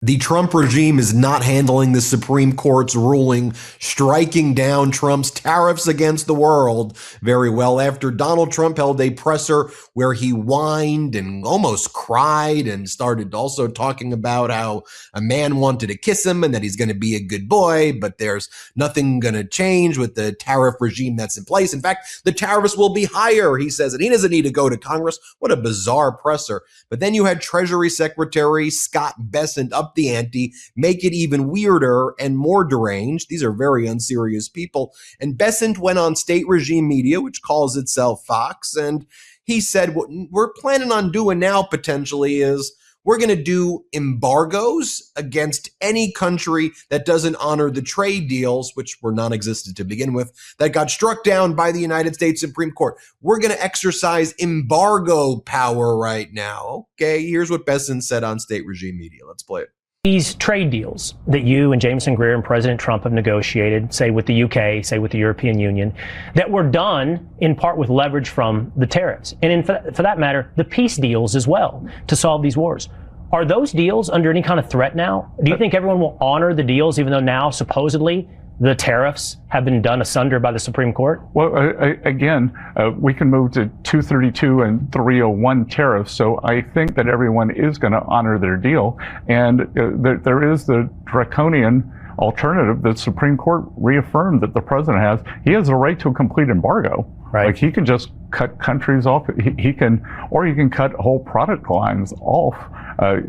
The Trump regime is not handling the Supreme Court's ruling, striking down Trump's tariffs against the world very well after Donald Trump held a presser where he whined and almost cried and started also talking about how a man wanted to kiss him and that he's going to be a good boy, but there's nothing going to change with the tariff regime that's in place. In fact, the tariffs will be higher, he says, and he doesn't need to go to Congress. What a bizarre presser. But then you had Treasury Secretary Scott Bessent up the ante, make it even weirder and more deranged. These are very unserious people. And Bessent went on state regime media, which calls itself Fox, and he said, what we're planning on doing now potentially is we're going to do embargoes against any country that doesn't honor the trade deals, which were non-existent to begin with, that got struck down by the United States Supreme Court. We're going to exercise embargo power right now. Okay, here's what Bessent said on state regime media. Let's play it. These trade deals that you and Jameson Greer and President Trump have negotiated, say with the UK, say with the European Union, that were done in part with leverage from the tariffs. And for that matter, the peace deals as well to solve these wars. Are those deals under any kind of threat now? Do you think everyone will honor the deals even though now supposedly the tariffs have been done asunder by the Supreme Court? Well, again, we can move to 232 and 301 tariffs. So I think that everyone is going to honor their deal. And there is the draconian alternative that the Supreme Court reaffirmed that the president has. He has a right to a complete embargo. Right. Like he can just cut countries off. He can, or he can cut whole product lines off.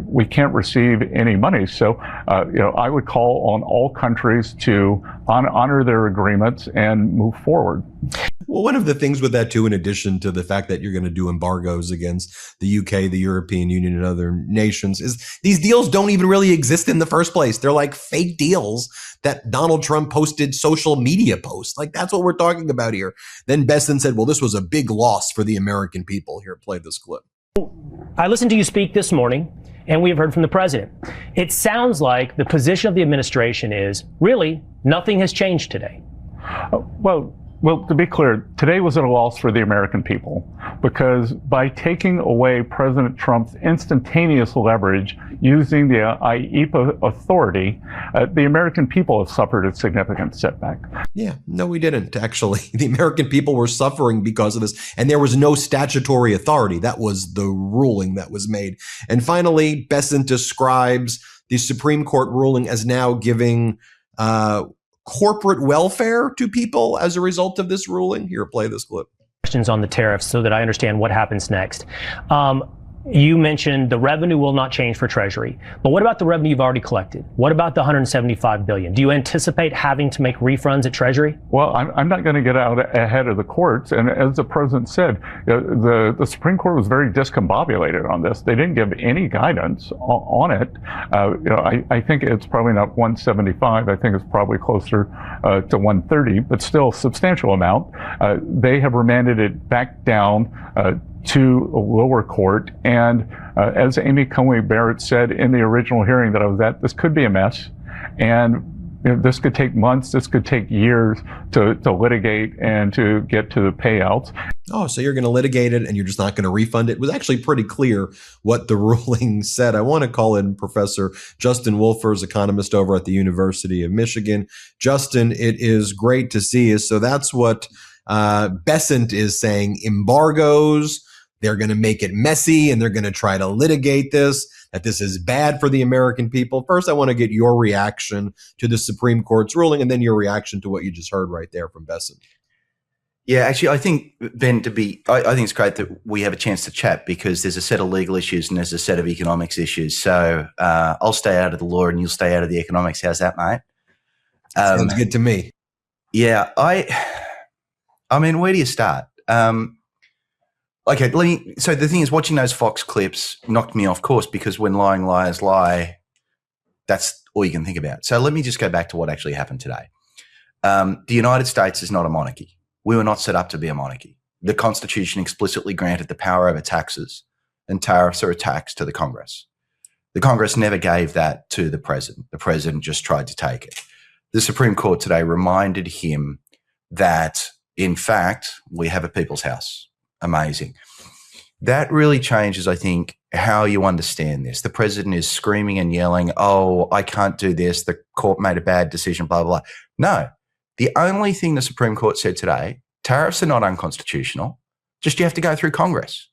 We can't receive any money. So, I would call on all countries to honor their agreements and move forward. Well, one of the things with that, too, in addition to the fact that you're going to do embargoes against the UK, the European Union, and other nations, is these deals don't even really exist in the first place. They're like fake deals that Donald Trump posted social media posts. Like, that's what we're talking about here. Then Bessent said, well, this was a big loss for the American people. Here, play this clip. I listened to you speak this morning, and we have heard from the president. It sounds like the position of the administration is really nothing has changed today. Well, to be clear, today was a loss for the American people because by taking away President Trump's instantaneous leverage using the IEPA authority, the American people have suffered a significant setback. Yeah, no, we didn't, actually. The American people were suffering because of this, and there was no statutory authority. That was the ruling that was made. And finally, Bessent describes the Supreme Court ruling as now giving corporate welfare to people as a result of this ruling. Here, play this clip. Questions on the tariffs so that I understand what happens next. You mentioned the revenue will not change for Treasury, but what about the revenue you've already collected? What about the $175 billion? Do you anticipate having to make refunds at Treasury? Well, I'm not going to get out ahead of the courts. And as the president said, the Supreme Court was very discombobulated on this. They didn't give any guidance on it. I think it's probably not 175. I think it's probably closer to 130, but still a substantial amount. They have remanded it back down to a lower court. And as Amy Coney Barrett said in the original hearing that I was at, this could be a mess. And this could take months, this could take years to litigate and to get to the payouts. Oh, so you're going to litigate it and you're just not going to refund it? It was actually pretty clear what the ruling said. I want to call in Professor Justin Wolfers, economist over at the University of Michigan. Justin, it is great to see you. So that's what Bessent is saying. Embargoes, they're going to make it messy and they're going to try to litigate this, that this is bad for the American people. First, I want to get your reaction to the Supreme Court's ruling and then your reaction to what you just heard right there from Bessent. Yeah, actually, I think, Ben, I think it's great that we have a chance to chat because there's a set of legal issues and there's a set of economics issues. So I'll stay out of the law and you'll stay out of the economics. How's that, mate? Sounds good to me. Yeah, I mean, where do you start? Okay, so the thing is, watching those Fox clips knocked me off course because when lying liars lie, that's all you can think about. So let me just go back to what actually happened today. The United States is not a monarchy. We were not set up to be a monarchy. The Constitution explicitly granted the power over taxes, and tariffs are a tax to the Congress. The Congress never gave that to the president. The president just tried to take it. The Supreme Court today reminded him that, in fact, we have a people's house. Amazing. That really changes, I think, how you understand this. The president is screaming and yelling, oh, I can't do this. The court made a bad decision, blah, blah, blah. No, the only thing the Supreme Court said today, tariffs are not unconstitutional, just you have to go through Congress.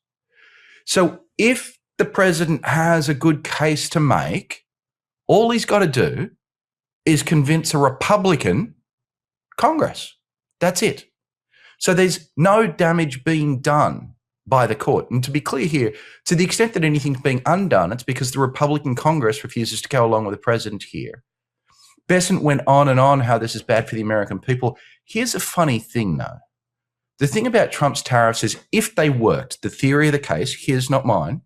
So if the president has a good case to make, all he's got to do is convince a Republican Congress. That's it. So there's no damage being done by the court. And to be clear here, to the extent that anything's being undone, it's because the Republican Congress refuses to go along with the president here. Bessent went on and on how this is bad for the American people. Here's a funny thing, though. The thing about Trump's tariffs is if they worked, the theory of the case, here's not mine,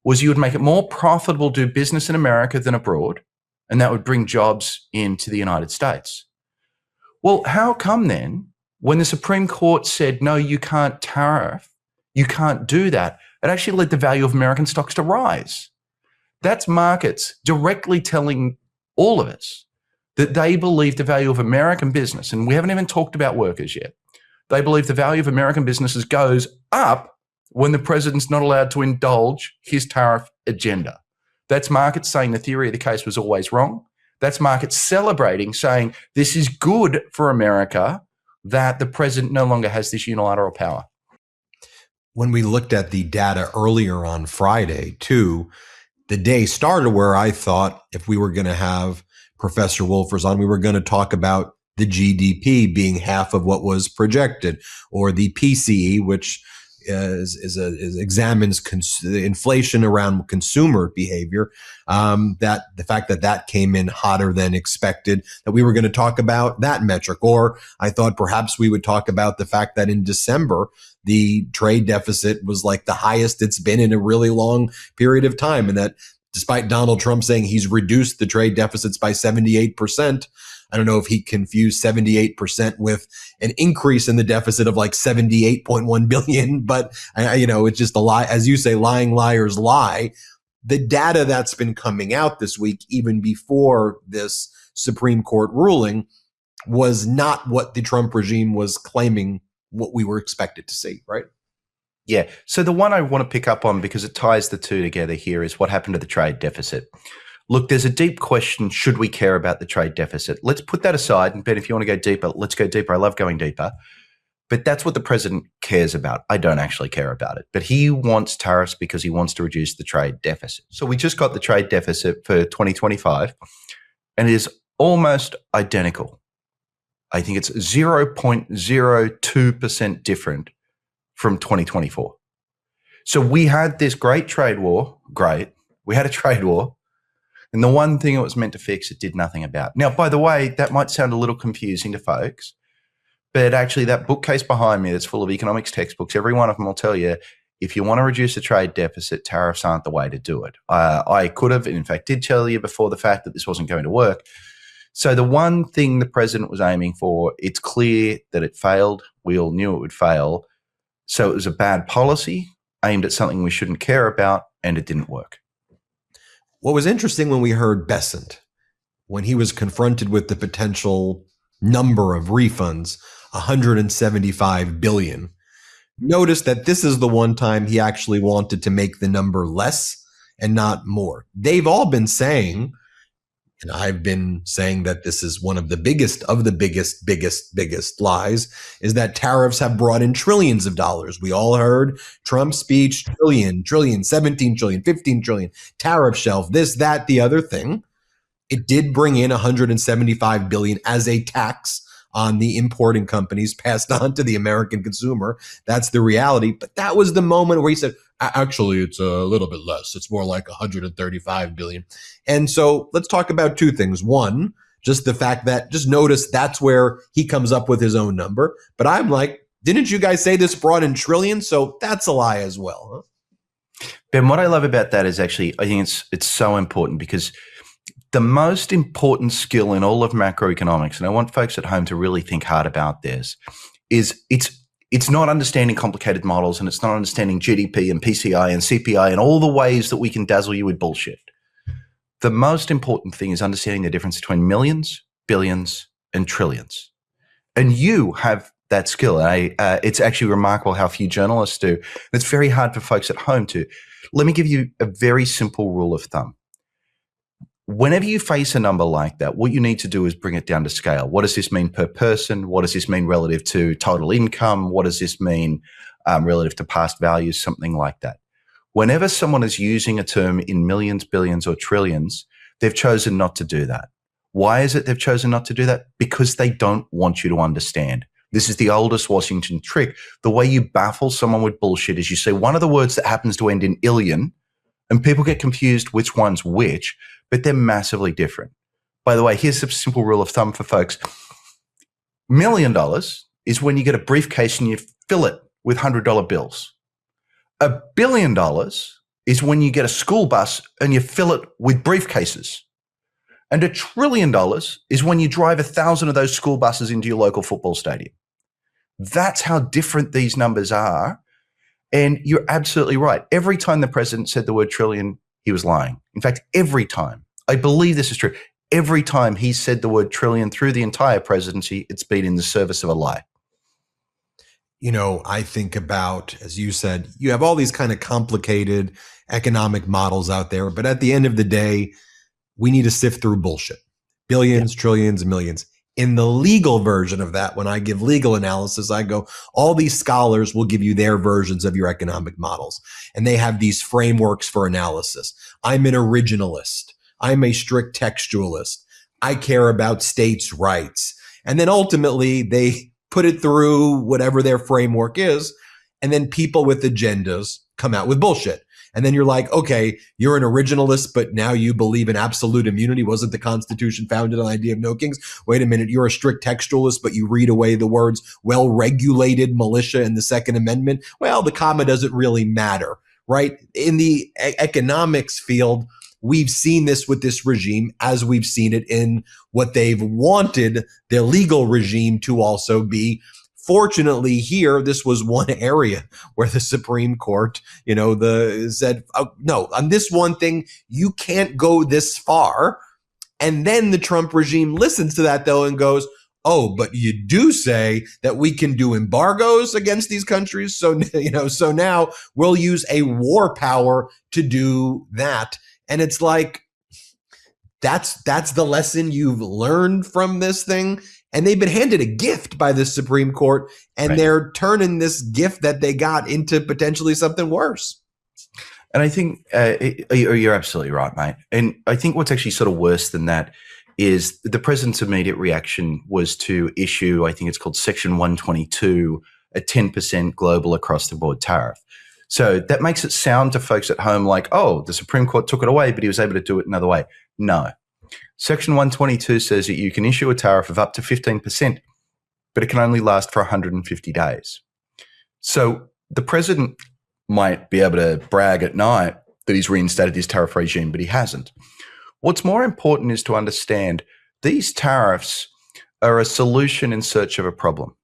was you would make it more profitable to do business in America than abroad, and that would bring jobs into the United States. Well, how come then, when the Supreme Court said, no, you can't tariff, you can't do that, it actually led the value of American stocks to rise? That's markets directly telling all of us that they believe the value of American business, and we haven't even talked about workers yet, they believe the value of American businesses goes up when the president's not allowed to indulge his tariff agenda. That's markets saying the theory of the case was always wrong. That's markets celebrating, saying this is good for America that the president no longer has this unilateral power. When we looked at the data earlier on Friday, too, the day started where I thought if we were going to have Professor Wolfers on, we were going to talk about the GDP being half of what was projected, or the PCE, which examines inflation around consumer behavior. That the fact that came in hotter than expected, that we were going to talk about that metric. Or I thought perhaps we would talk about the fact that in December, the trade deficit was like the highest it's been in a really long period of time. And that despite Donald Trump saying he's reduced the trade deficits by 78%, I don't know if he confused 78% with an increase in the deficit of like 78.1 billion, but it's just a lie. As you say, lying liars lie. The data that's been coming out this week, even before this Supreme Court ruling, was not what the Trump regime was claiming what we were expected to see, right? Yeah. So the one I want to pick up on, because it ties the two together here, is what happened to the trade deficit. Look, there's a deep question, should we care about the trade deficit? Let's put that aside. And Ben, if you want to go deeper, let's go deeper. I love going deeper. But that's what the president cares about. I don't actually care about it. But he wants tariffs because he wants to reduce the trade deficit. So we just got the trade deficit for 2025, and it is almost identical. I think it's 0.02% different from 2024. So we had this great trade war. Great. We had a trade war. And the one thing it was meant to fix, it did nothing about. Now, by the way, that might sound a little confusing to folks, but actually that bookcase behind me that's full of economics textbooks, every one of them will tell you, if you want to reduce the trade deficit, tariffs aren't the way to do it. I could have, and in fact, did tell you before the fact that this wasn't going to work. So the one thing the president was aiming for, it's clear that it failed. We all knew it would fail. So it was a bad policy aimed at something we shouldn't care about, and it didn't work. What was interesting when we heard Bessent, when he was confronted with the potential number of refunds, 175 billion, notice that this is the one time he actually wanted to make the number less and not more. They've all been saying, and I've been saying that this is one of the biggest lies, is that tariffs have brought in trillions of dollars. We all heard Trump's speech, trillion, 17 trillion, 15 trillion, tariff shelf, this, that, the other thing. It did bring in 175 billion as a tax on the importing companies passed on to the American consumer. That's the reality. But that was the moment where he said, actually, it's a little bit less. It's more like 135 billion. And so let's talk about two things. One, just the fact that, just notice that's where he comes up with his own number. But I'm like, didn't you guys say this brought in trillions? So that's a lie as well, huh? Ben, what I love about that is actually, I think it's so important, because the most important skill in all of macroeconomics, and I want folks at home to really think hard about this, is it's not understanding complicated models, and it's not understanding GDP and PCI and CPI and all the ways that we can dazzle you with bullshit. The most important thing is understanding the difference between millions, billions, and trillions. And you have that skill. And it's actually remarkable how few journalists do. It's very hard for folks at home to. Let me give you a very simple rule of thumb. Whenever you face a number like that, what you need to do is bring it down to scale. What does this mean per person? What does this mean relative to total income? What does this mean relative to past values? Something like that. Whenever someone is using a term in millions, billions, or trillions, they've chosen not to do that. Why is it they've chosen not to do that? Because they don't want you to understand. This is the oldest Washington trick. The way you baffle someone with bullshit is you say one of the words that happens to end in illion, and people get confused which one's which, but they're massively different. By the way, here's a simple rule of thumb for folks. $1 million is when you get a briefcase and you fill it with $100 bills. $1 billion is when you get a school bus and you fill it with briefcases. And $1 trillion is when you drive 1,000 of those school buses into your local football stadium. That's how different these numbers are. And you're absolutely right. Every time the president said the word trillion, he was lying. In fact, every time, I believe this is true, every time he said the word trillion through the entire presidency, it's been in the service of a lie. You know, I think about, as you said, you have all these kind of complicated economic models out there, but at the end of the day, we need to sift through bullshit. Billions, trillions, and millions. In the legal version of that, when I give legal analysis, I go, all these scholars will give you their versions of your economic models. And they have these frameworks for analysis. I'm an originalist. I'm a strict textualist. I care about states' rights. And then ultimately, they put it through whatever their framework is. And then people with agendas come out with bullshit. And then you're like, okay, you're an originalist, but now you believe in absolute immunity. Wasn't the Constitution founded on the idea of no kings? Wait a minute, you're a strict textualist, but you read away the words well-regulated militia in the Second Amendment. Well, the comma doesn't really matter, right? In the economics field, we've seen this with this regime as we've seen it in what they've wanted their legal regime to also be. Fortunately, here, this was one area where the Supreme Court, said, oh, no, on this one thing, you can't go this far. And then the Trump regime listens to that, though, and goes, oh, but you do say that we can do embargoes against these countries. So, so now we'll use a war power to do that. And it's like, that's the lesson you've learned from this thing. And they've been handed a gift by the Supreme Court, and right. They're turning this gift that they got into potentially something worse. And I think you're absolutely right, mate. And I think what's actually sort of worse than that is the president's immediate reaction was to issue, I think it's called Section 122, a 10% global across-the-board tariff. So that makes it sound to folks at home like, oh, the Supreme Court took it away, but he was able to do it another way. No. Section 122 says that you can issue a tariff of up to 15%, but it can only last for 150 days. So the president might be able to brag at night that he's reinstated his tariff regime, but he hasn't. What's more important is to understand these tariffs are a solution in search of a problem.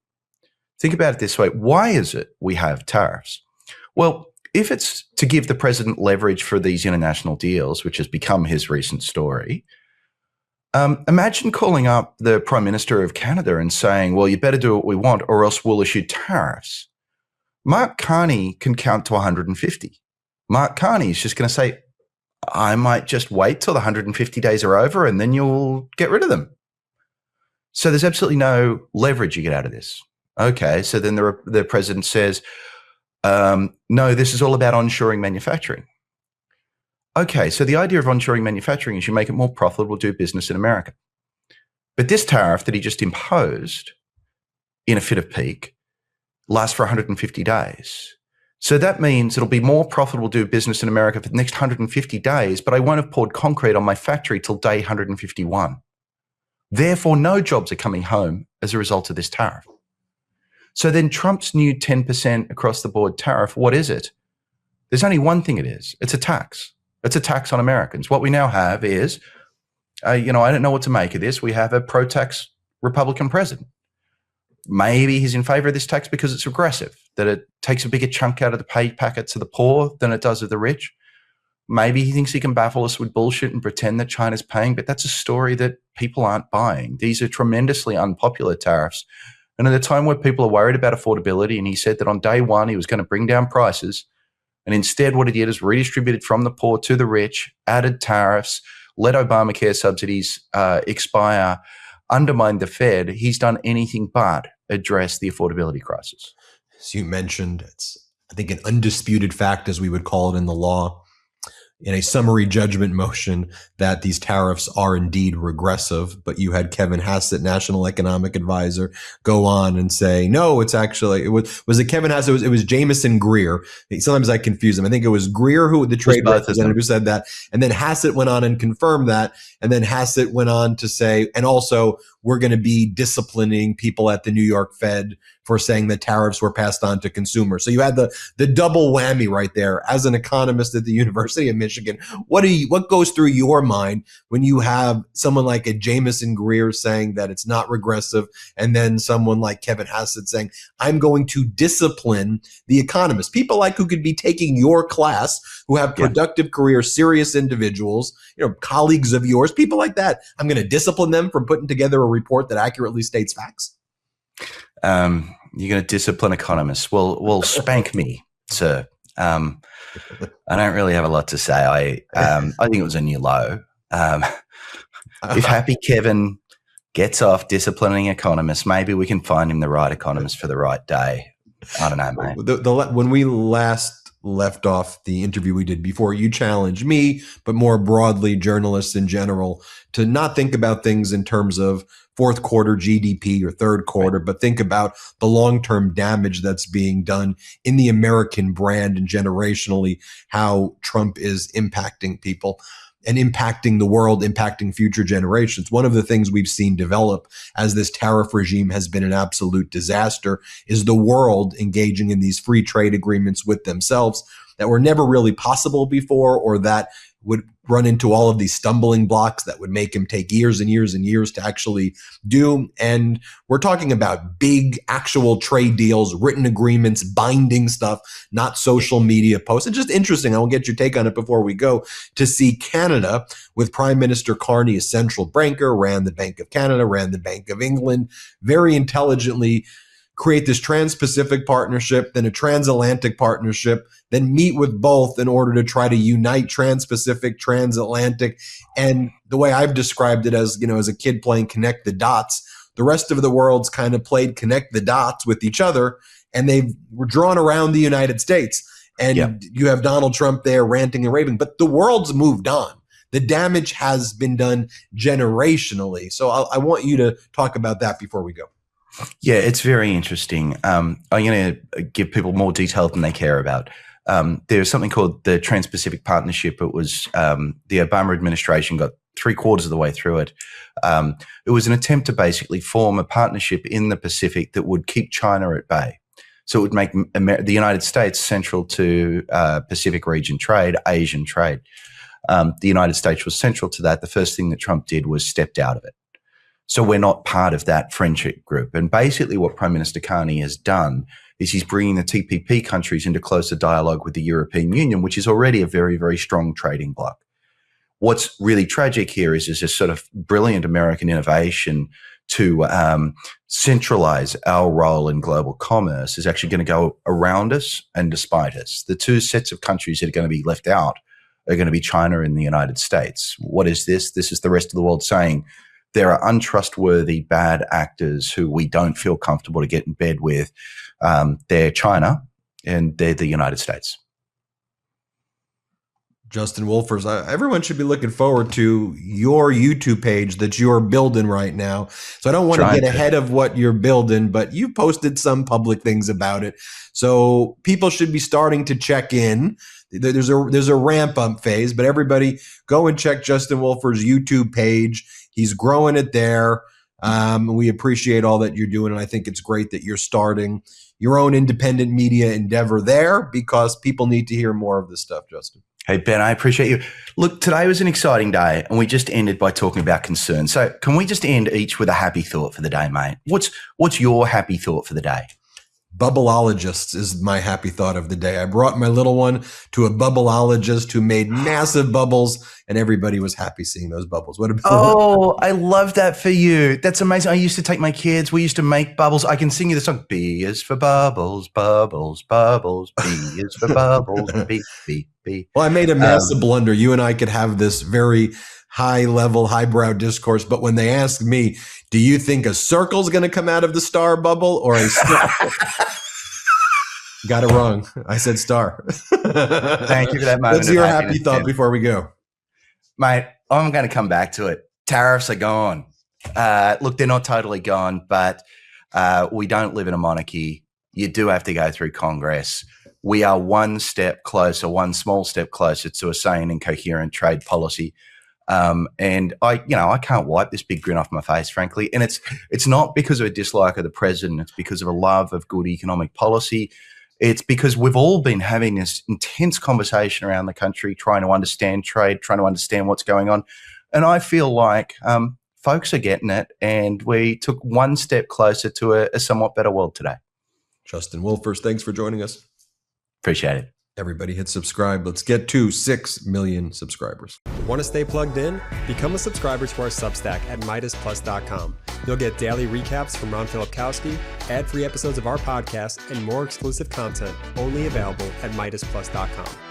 Think about it this way. Why is it we have tariffs? Well, if it's to give the president leverage for these international deals, which has become his recent story, imagine calling up the Prime Minister of Canada and saying, well, you better do what we want or else we'll issue tariffs. Mark Carney can count to 150. Mark Carney is just going to say, I might just wait till the 150 days are over and then you'll get rid of them. So there's absolutely no leverage you get out of this. Okay, so then the president says, no, this is all about onshoring manufacturing. Okay, so the idea of onshoring manufacturing is you make it more profitable to do business in America. But this tariff that he just imposed in a fit of pique lasts for 150 days. So that means it'll be more profitable to do business in America for the next 150 days, but I won't have poured concrete on my factory till day 151. Therefore, no jobs are coming home as a result of this tariff. So then Trump's new 10% across the board tariff, what is it? There's only one thing it is. It's a tax. It's a tax on Americans. What we now have is, I don't know what to make of this. We have a pro-tax Republican president. Maybe he's in favor of this tax because it's regressive, that it takes a bigger chunk out of the pay packets of the poor than it does of the rich. Maybe he thinks he can baffle us with bullshit and pretend that China's paying, but that's a story that people aren't buying. These are tremendously unpopular tariffs. And at a time where people are worried about affordability, and he said that on day one he was going to bring down prices, and instead what he did is redistributed from the poor to the rich, added tariffs, let Obamacare subsidies expire, undermined the Fed. He's done anything but address the affordability crisis. As you mentioned, it's, I think, an undisputed fact, as we would call it in the law, in a summary judgment motion, that these tariffs are indeed regressive. But you had Kevin Hassett, National Economic Advisor, go on and say, no, it's actually, was it Kevin Hassett? It was Jameson Greer. Sometimes I confuse them. I think it was Greer, who the trade representative, who said that. And then Hassett went on and confirmed that. And then Hassett went on to say, and also, we're going to be disciplining people at the New York Fed for saying that tariffs were passed on to consumers. So you had the double whammy right there. As an economist at the University of Michigan, what goes through your mind when you have someone like a Jameson Greer saying that it's not regressive, and then someone like Kevin Hassett saying, I'm going to discipline the economists, people like who could be taking your class, who have productive careers, serious individuals, colleagues of yours, people like that. I'm going to discipline them from putting together a report that accurately states facts. You're going to discipline economists. Well, spank me, sir. I don't really have a lot to say. I think it was a new low. If Happy Kevin gets off disciplining economists, maybe we can find him the right economist for the right day. I don't know, mate. When we last left off the interview we did before, you challenged me, but more broadly journalists in general, to not think about things in terms of fourth quarter GDP or third quarter, but think about the long-term damage that's being done in the American brand and generationally, how Trump is impacting people and impacting the world, impacting future generations. One of the things we've seen develop as this tariff regime has been an absolute disaster is the world engaging in these free trade agreements with themselves that were never really possible before, or that would run into all of these stumbling blocks that would make him take years and years and years to actually do. And we're talking about big actual trade deals, written agreements, binding stuff, not social media posts. It's just interesting. I will get your take on it before we go, to see Canada with Prime Minister Carney as central banker, ran the Bank of Canada, ran the Bank of England, very intelligently create this trans-Pacific partnership, then a transatlantic partnership, then meet with both in order to try to unite trans-Pacific, transatlantic. And the way I've described it, as as a kid playing connect the dots, the rest of the world's kind of played connect the dots with each other, and they were drawn around the United States. And you have Donald Trump there ranting and raving, but the world's moved on. The damage has been done generationally. So I want you to talk about that before we go. Yeah, it's very interesting. I'm going to give people more detail than they care about. There's something called the Trans-Pacific Partnership. It was the Obama administration got 3/4 of the way through it. It was an attempt to basically form a partnership in the Pacific that would keep China at bay. So it would make the United States central to Pacific region trade, Asian trade. The United States was central to that. The first thing that Trump did was stepped out of it. So we're not part of that friendship group. And basically what Prime Minister Carney has done is he's bringing the TPP countries into closer dialogue with the European Union, which is already a very, very strong trading bloc. What's really tragic here is this sort of brilliant American innovation to centralize our role in global commerce is actually going to go around us and despite us. The two sets of countries that are going to be left out are going to be China and the United States. What is this? This is the rest of the world saying, there are untrustworthy, bad actors who we don't feel comfortable to get in bed with. They're China and they're the United States. Justin Wolfers, everyone should be looking forward to your YouTube page that you're building right now. So I don't want to get ahead of what you're building, but you've posted some public things about it. So people should be starting to check in. There's a ramp up phase, but everybody go and check Justin Wolfers' YouTube page. He's growing it there. We appreciate all that you're doing, and I think it's great that you're starting your own independent media endeavor there, because people need to hear more of this stuff, Justin. Hey, Ben, I appreciate you. Look, today was an exciting day, and we just ended by talking about concerns. So can we just end each with a happy thought for the day, mate? What's your happy thought for the day? Bubbleologists is my happy thought of the day. I brought my little one to a bubbleologist who made massive bubbles, and everybody was happy seeing those bubbles. What about Oh, I love that for you. That's amazing. I used to take my kids. We used to make bubbles. I can sing you the song. B is for bubbles, bubbles, bubbles. B is for bubbles. B, B, B. Well, I made a massive blunder. You and I could have this very high-level, highbrow discourse, but when they asked me, do you think a circle's going to come out of the star bubble or a star? Got it wrong. I said star. Thank you for that moment. What's your happy thought before we go? Mate, I'm going to come back to it. Tariffs are gone. Look, they're not totally gone, but we don't live in a monarchy. You do have to go through Congress. We are one step closer, one small step closer to a sane and coherent trade policy. And I can't wipe this big grin off my face, frankly. And it's not because of a dislike of the president. It's because of a love of good economic policy. It's because we've all been having this intense conversation around the country, trying to understand trade, trying to understand what's going on. And I feel like folks are getting it, and we took one step closer to a somewhat better world today. Justin Wolfers, thanks for joining us. Appreciate it. Everybody hit subscribe. Let's get to 6 million subscribers. Want to stay plugged in? Become a subscriber to our Substack at MeidasPlus.com. You'll get daily recaps from Ron Filipkowski, ad-free episodes of our podcast, and more exclusive content only available at MeidasPlus.com.